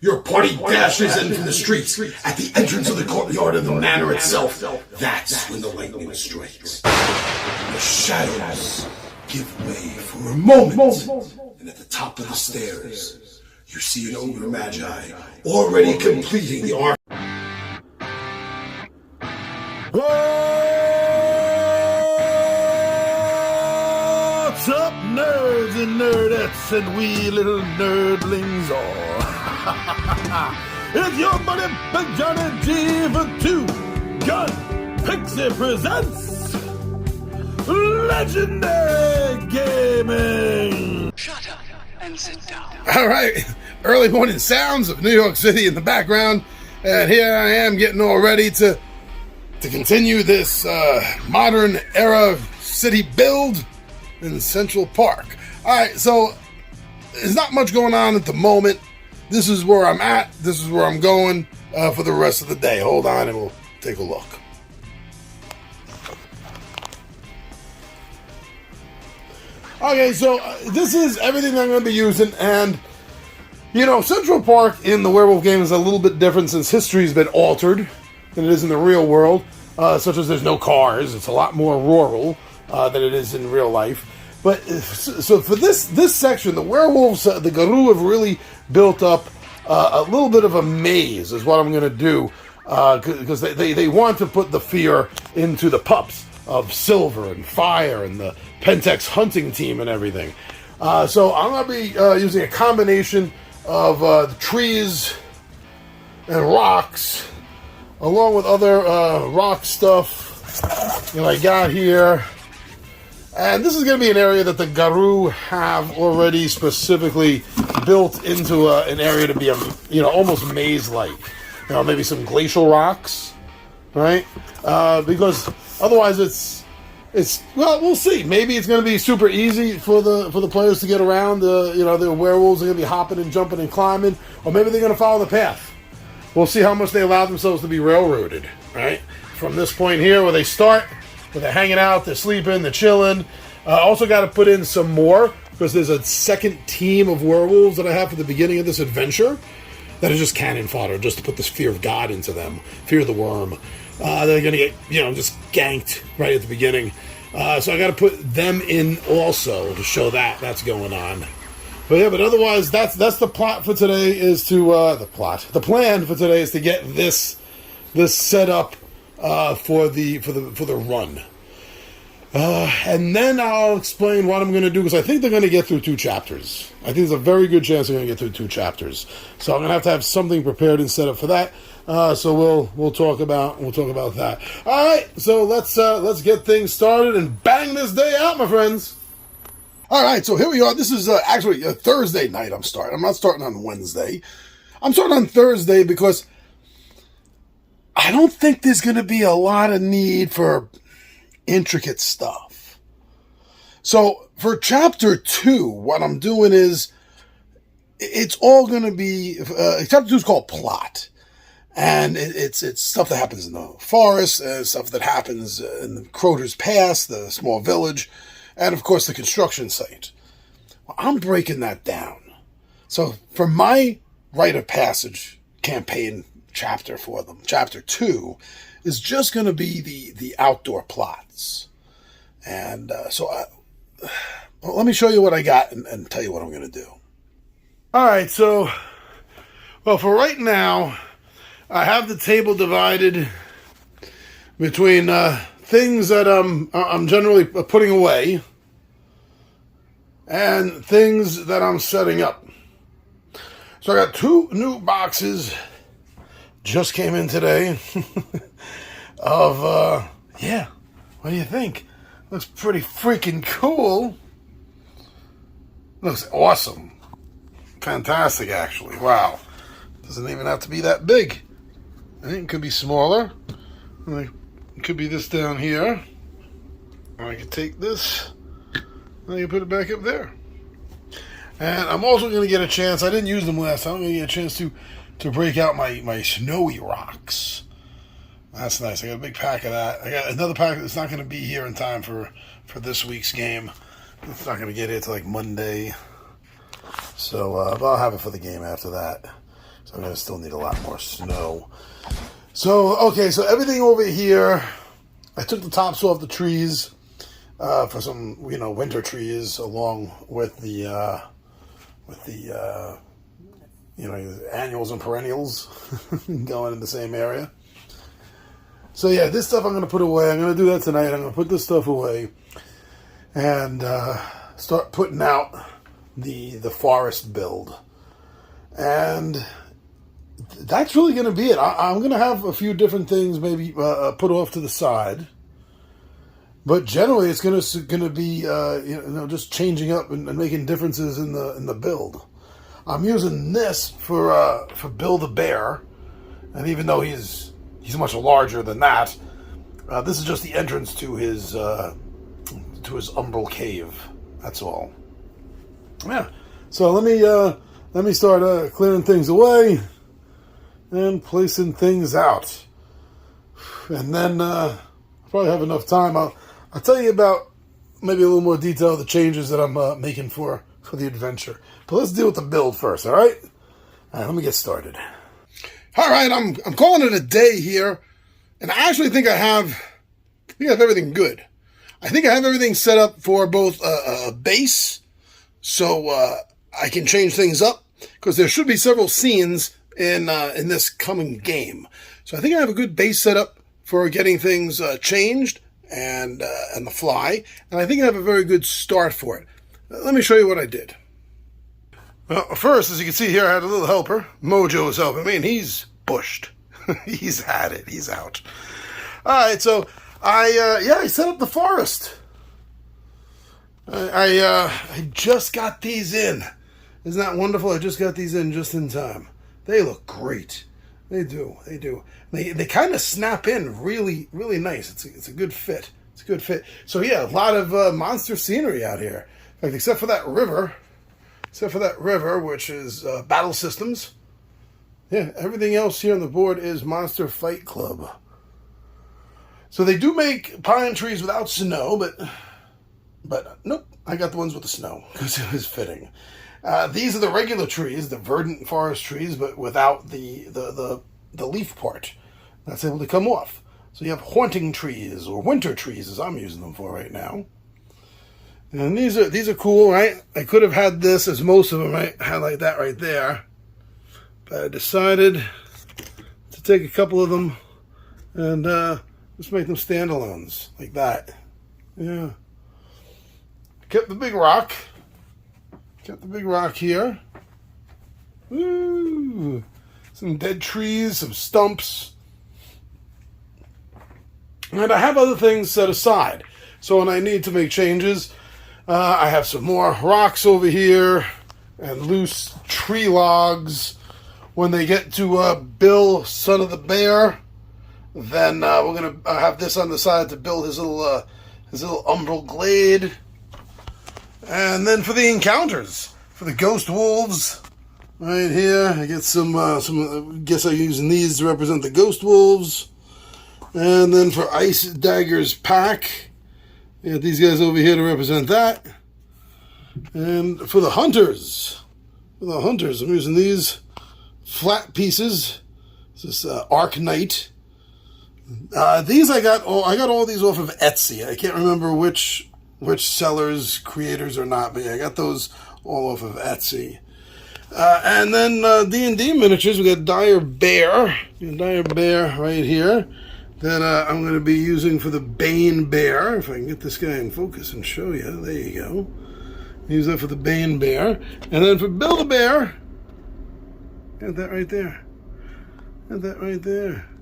Your party dashes in from the streets at the entrance of the courtyard of the manor itself. That's when the lightning strikes. The shadows give way for a moment. And at the top of the stairs, you see an ogre magi already completing the arc. What's up, nerds and nerdettes and wee little nerdlings all? It's your buddy Johnny G for Two Gun Pixie presents Legendary Gaming. Shut up and sit down. All right, early morning sounds of New York City in the background, and here I am getting all ready to continue this modern era city build in Central Park. All right, so there's not much going on at the moment. This is where I'm at. This is where I'm going for the rest of the day. Hold on and we'll take a look. Okay, so this is everything I'm going to be using. And, you know, Central Park in the Werewolf game is a little bit different since history's been altered than it is in the real world. Such as there's no cars. It's a lot more rural than it is in real life. But so for this section, the werewolves, the Garou have really built up a little bit of a maze, is what I'm going to do, because they want to put the fear into the pups of Silver and Fire and the Pentex hunting team and everything. So I'm going to be using a combination of the trees and rocks, along with other rock stuff that I got here. And this is going to be an area that the Garou have already specifically built into an area to be, almost maze-like. You know, maybe some glacial rocks, right? Because otherwise it's well, we'll see. Maybe it's going to be super easy for the players to get around. The werewolves are going to be hopping and jumping and climbing, or maybe they're going to follow the path. We'll see how much they allow themselves to be railroaded, right? From this point here where they start, where they're hanging out, they're sleeping, they're chilling. Also got to put in some more, because there's a second team of werewolves that I have for the beginning of this adventure that is just cannon fodder, just to put this fear of God into them, fear of the worm. They're going to get, just ganked right at the beginning. So I got to put them in also to show that's going on. But yeah, but otherwise, that's the plot for today. Is to the plan for today is to get this set up for the run, and then I'll explain what I'm going to do, because I think they're going to get through 2 chapters. I think there's a very good chance they're going to get through 2 chapters. So I'm going to have something prepared and set up for that. So we'll talk about that. All right, so let's get things started and bang this day out, my friends. All right, so here we are. This is actually a Thursday night. I'm starting. I'm not starting on Wednesday. I'm starting on Thursday because I don't think there's going to be a lot of need for intricate stuff. So for chapter 2, what I'm doing is it's all going to be chapter 2 is called plot, and it's stuff that happens in the forest, stuff that happens in the Croter's Pass, the small village, and of course the construction site. Well, I'm breaking that down. So for my rite of passage campaign chapter for them, chapter 2 is just going to be the outdoor plots. And let me show you what I got and tell you what I'm going to do. All right, so, well, for right now, I have the table divided between things that I'm generally putting away and things that I'm setting up. So I got 2 new boxes, just came in today, of, what do you think? Looks pretty freaking cool. Looks awesome. Fantastic, actually. Wow. Doesn't even have to be that big. I think it could be smaller. It could be this down here. Or I could take this, and I can put it back up there. And I'm also going to get a chance, I didn't use them last time, I'm going to get a chance to break out my snowy rocks. That's nice. I got a big pack of that. I got another pack that's not going to be here in time for this week's game. It's not going to get here till like Monday. So, but I'll have it for the game after that. So I'm going to still need a lot more snow. So, okay, so everything over here, I took the tops off the trees for some, winter trees, along with the annuals and perennials going in the same area. So yeah, this stuff I'm going to put away. I'm going to do that tonight. I'm going to put this stuff away and start putting out the forest build. And that's really going to be it. I'm going to have a few different things maybe put off to the side. But generally, it's going to be just changing up and making differences in the build. I'm using this for Bill the Bear, and even though he's much larger than that, this is just the entrance to his umbral cave. That's all. Yeah. So let me start clearing things away and placing things out, and then I'll probably have enough time. I'll tell you about maybe a little more detail of the changes that I'm making for the adventure. But let's deal with the build first, all right? All right, let me get started. All right, I'm calling it a day here, and I actually think I have everything good. I think I have everything set up for both a base, so I can change things up, because there should be several scenes in this coming game. So I think I have a good base set up for getting things changed and the fly, and I think I have a very good start for it. Let me show you what I did. Well, first, as you can see here, I had a little helper. Mojo was helping me, and he's bushed. He's had it. He's out. All right, so I set up the forest. I just got these in. Isn't that wonderful? I just got these in just in time. They look great. They do. They kind of snap in really, really nice. It's a good fit. It's a good fit. So yeah, a lot of monster scenery out here. In fact, except for that river, which is battle systems. Yeah, everything else here on the board is Monster Fight Club. So they do make pine trees without snow, but nope, I got the ones with the snow because it was fitting. These are the regular trees, the verdant forest trees, but without the leaf part. That's able to come off. So you have haunting trees, or winter trees, as I'm using them for right now. And these are cool, right? I could have had this, as most of them had like that right there. But I decided to take a couple of them and just make them standalones, like that. Yeah. Kept the big rock. Kept the big rock here. Woo! Some dead trees, some stumps. And I have other things set aside. So when I need to make changes, I have some more rocks over here and loose tree logs. When they get to Bill, son of the bear, then we're going to have this on the side to build his little umbral glade. And then for the encounters, for the ghost wolves, right here, I get some I guess I'm using these to represent the ghost wolves. And then for Ice Dagger's pack, I got these guys over here to represent that. And for the hunters, I'm using these flat pieces. This is Arc Knight. These I got all these off of Etsy. I can't remember which sellers, creators or not, but yeah, I got those all off of Etsy. And then D&D miniatures, we got Dire Bear right here that I'm going to be using for the Bane Bear. If I can get this guy in focus and show you, there you go. Use that for the Bane Bear. And then for Bill the Bear, got that right there.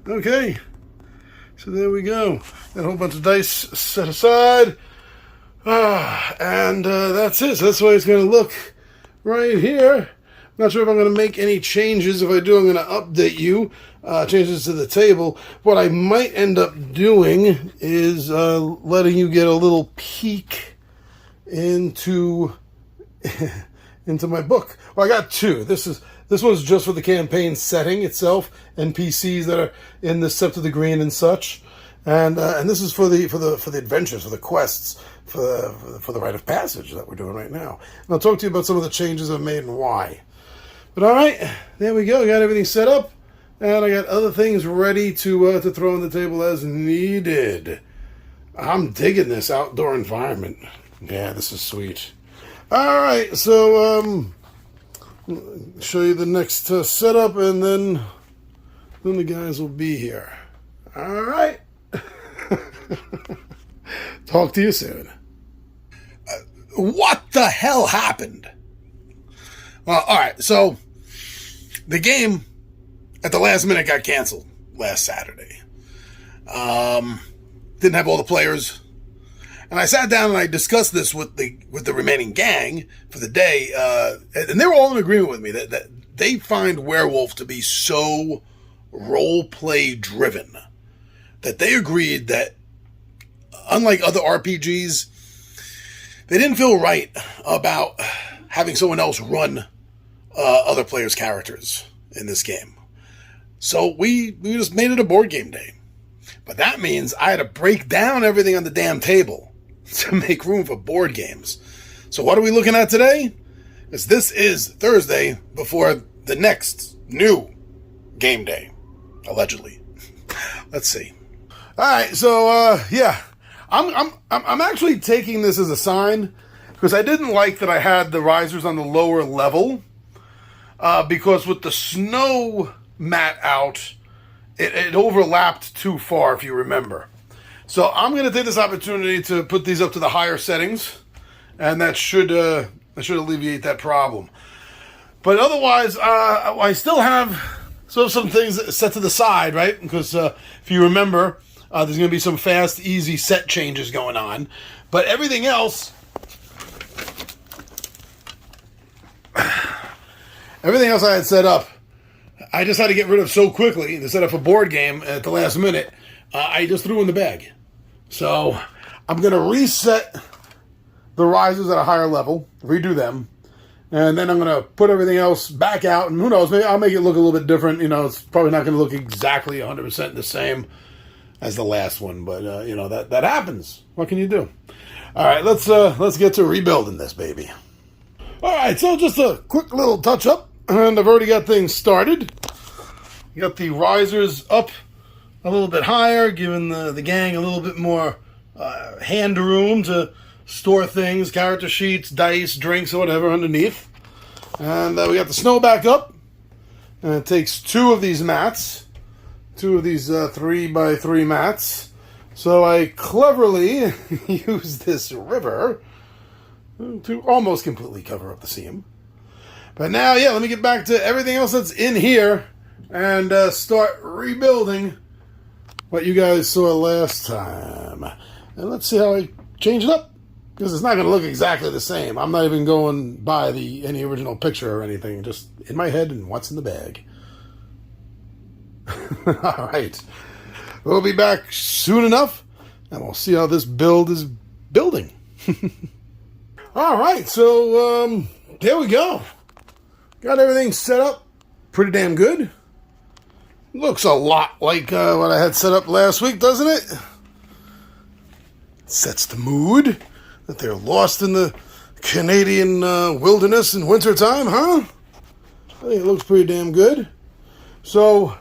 Okay, so there we go. Got a whole bunch of dice set aside. And that's it. So that's the way it's going to look right here. Not sure if I'm going to make any changes. If I do, I'm going to update you. Changes to the table. What I might end up doing is letting you get a little peek into my book. Well, I got two. This one's just for the campaign setting itself, NPCs that are in the Sept of the Green and such, and this is for the adventures, for the quests, for the rite of passage that we're doing right now. And I'll talk to you about some of the changes I've made and why. But all right, there we go. Got everything set up, and I got other things ready to throw on the table as needed. I'm digging this outdoor environment. Yeah, this is sweet. All right, so show you the next setup, and then the guys will be here. All right. Talk to you soon. What the hell happened? Well, all right, so the game at the last minute got canceled last Saturday. Didn't have all the players. And I sat down and I discussed this with the remaining gang for the day, and they were all in agreement with me that they find Werewolf to be so role-play driven that they agreed that, unlike other RPGs, they didn't feel right about having someone else run other players' characters in this game. So we just made it a board game day. But that means I had to break down everything on the damn table to make room for board games. So what are we looking at today? Because this is Thursday before the next new game day, allegedly. Let's see. All right, so yeah, I'm actually taking this as a sign because I didn't like that I had the risers on the lower level because with the snow mat out, it overlapped too far, if you remember. So I'm going to take this opportunity to put these up to the higher settings, and that should alleviate that problem. But otherwise, I still have some things set to the side, right? Because if you remember, there's going to be some fast, easy set changes going on. But everything else I had set up, I just had to get rid of so quickly to set up a board game at the last minute. I just threw in the bag. So I'm going to reset the risers at a higher level, redo them, and then I'm going to put everything else back out. And who knows, maybe I'll make it look a little bit different. You know, it's probably not going to look exactly 100% the same as the last one, but that happens. What can you do? All right, let's get to rebuilding this baby. All right, so just a quick little touch up, and I've already got things started. Got the risers up a little bit higher, giving the gang a little bit more hand room to store things, character sheets, dice, drinks, or whatever underneath. And we got the snow back up, and it takes two of these mats, two of these 3x3 mats. So I cleverly used this river to almost completely cover up the seam. But now, yeah, let me get back to everything else that's in here and start rebuilding what you guys saw last time. And let's see how I change it up, because it's not going to look exactly the same. I'm not even going by any original picture or anything, just in my head and what's in the bag. All right. We'll be back soon enough, and we'll see how this build is building. All right, so there we go. Got everything set up pretty damn good. Looks a lot like what I had set up last week, doesn't it? Sets the mood that they're lost in the Canadian wilderness in wintertime, huh? I think it looks pretty damn good. So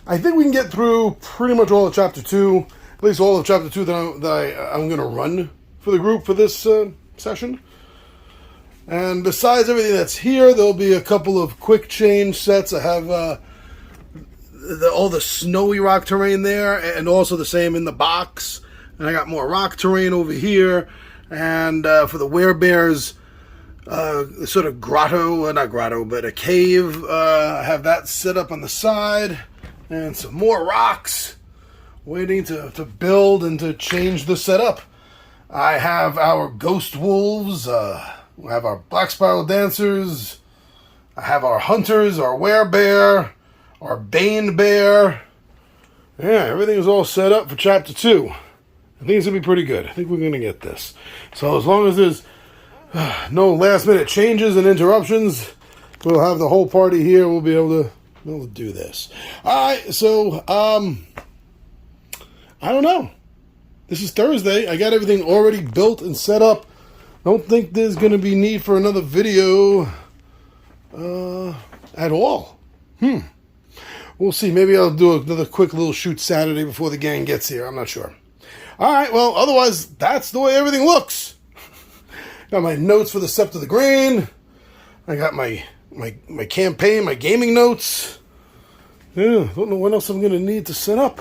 I think we can get through pretty much all of Chapter 2, at least all of Chapter 2 that I'm going to run for the group for this session. And besides everything that's here, there'll be a couple of quick change sets. I have all the snowy rock terrain there, and also the same in the box. And I got more rock terrain over here. And for the werebears, sort of grotto, not grotto, but a cave, I have that set up on the side. And some more rocks waiting to build and to change the setup. I have our ghost wolves, we have our black spiral dancers, I have our hunters, our werebear, our bane bear. Yeah, everything is all set up for Chapter 2. I think it's going to be pretty good. I think we're going to get this. So as long as there's no last minute changes and interruptions, we'll have the whole party here. We'll be able to do this. All right, so I don't know. This is Thursday. I got everything already built and set up. Don't think there's going to be need for another video at all. We'll see. Maybe I'll do another quick little shoot Saturday before the gang gets here. I'm not sure. All right, well, otherwise, that's the way everything looks. Got my notes for the Sept of the Grain. I got my campaign, my gaming notes. Yeah, don't know what else I'm going to need to set up.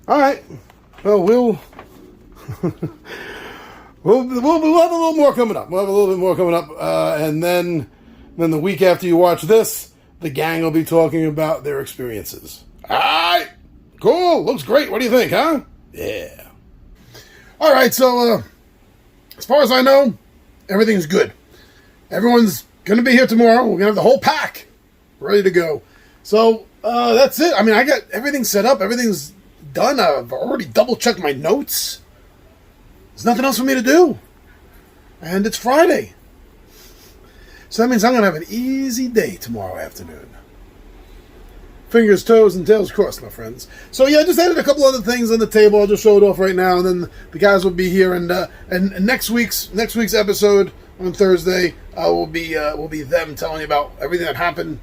All right. Well, we'll have a little more coming up. We'll have a little bit more coming up. And then the week after you watch this, the gang will be talking about their experiences. All right. Cool. Looks great. What do you think, huh? Yeah. All right. So, as far as I know, everything's good. Everyone's going to be here tomorrow. We're going to have the whole pack ready to go. So, that's it. I mean, I got everything set up. Everything's done. I've already double-checked my notes. There's nothing else for me to do. And it's Friday. So that means I'm going to have an easy day tomorrow afternoon. Fingers, toes, and tails crossed, my friends. So yeah, I just added a couple other things on the table. I'll just show it off right now, and then the guys will be here. And next week's episode on Thursday will be them telling you about everything that happened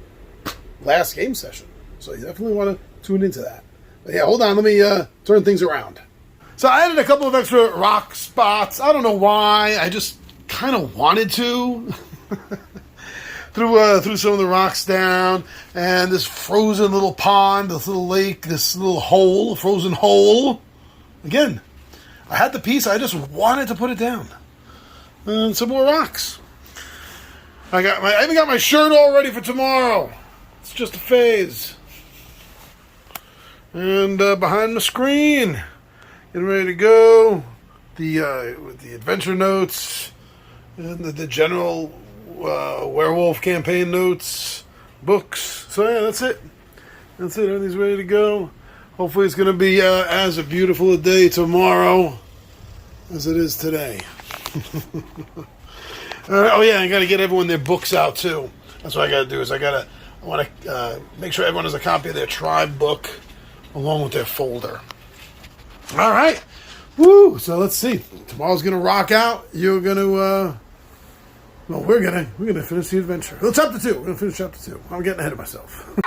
last game session. So you definitely want to tune into that. But yeah, hold on, let me turn things around. So I added a couple of extra rock spots. I don't know why. I just kind of wanted to. Threw some of the rocks down, and this frozen little pond, this little lake, this little hole, frozen hole. Again, I had the piece, I just wanted to put it down. And some more rocks. I even got my shirt all ready for tomorrow. It's just a phase. And behind the screen, getting ready to go. With the adventure notes and the general Werewolf campaign notes, books. So yeah, that's it. That's it. Everything's ready to go. Hopefully it's going to be as a beautiful a day tomorrow as it is today. Oh yeah, I got to get everyone their books out too. That's what I got to do. I want to make sure everyone has a copy of their tribe book along with their folder. All right. Woo! So let's see. Tomorrow's going to rock out. You're going to well, we're gonna finish the adventure. Well, chapter 2. We're gonna finish chapter 2. I'm getting ahead of myself.